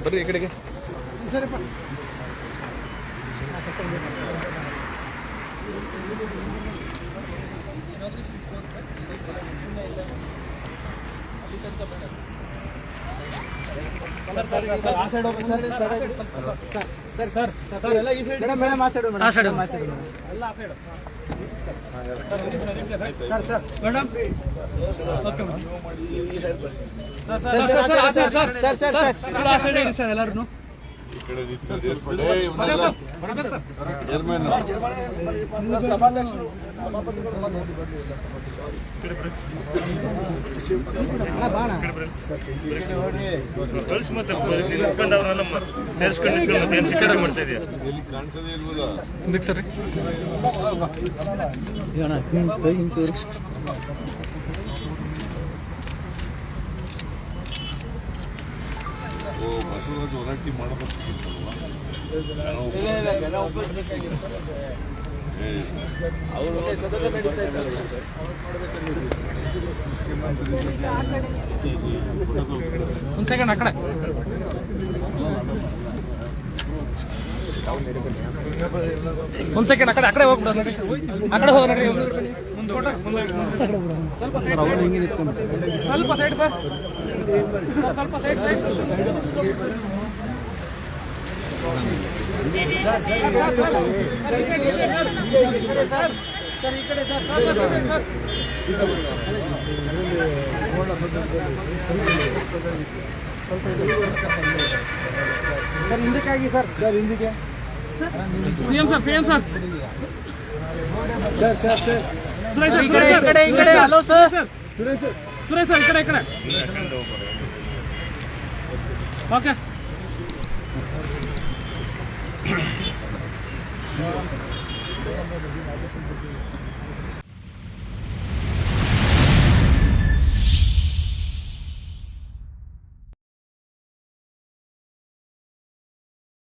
ಬರ್ರಿ ಈ ಕಡೆಗೆ ಸರಿಪ್ಪ. ಆ ಸೈಡ್ ಹೋಗಿ ಸರ್ ಎಲ್ಲ ಈ ಸೈಡ್ ಮೇಡಮ್ ಆ ಸೈಡ್ ಮೇಡಮ್ ಆ ಸೈಡ್ ಎಲ್ಲ ಆ ಸೈಡ್ ಸರ್ ಮೇಡಮ್ ಓಕೆ ಈ ಸೈಡ್ ಬನ್ನಿ ಸರ್ ಆ ಸೈಡ್ ಇರಿ ಸರ್ ಎಲ್ಲರೂ ಈ ಕಡೆ ಚೇರ್ಮನ್ ಸಭಾಧ್ಯಕ್ಷರು ಕಾಣ್ತದೆ ಇಲ್ವಲ್ಲ ಸರ್ ಓ ಬಸವರಾಜ್ ಹೋರಾಟಿ ಮಾಡಬೇಕಿತ್ತಲ್ವಾ ಒಂದು ಸೆಕೆಂಡ್ ಆ ಕಡೆ ಒಂದು ಸೆಕೆಂಡ್ ಆ ಕಡೆ ಹೋಗ್ಬಿಡ ಆ ಕಡೆ ಹೋಗ ನೋಡ್ರಿ ಸ್ವಲ್ಪ ಸೈಡ್ ಸರ್ ಸ್ವಲ್ಪ ಸೈಡ್ ಸರ್ ಹಿಂದಕ್ಕಾಗಿ ಸರ್ ಸರ್ ಹಿಂದಕ್ಕೆ ಸೇಮ್ ಸರ್ ಸರ್ ಸುರೇಶ್ ಈ ಕಡೆ ಹಲೋ ಸರ್ ಸುರೇಶ್ ಸರ್ ಈ ಕಡೆ ಓಕೆ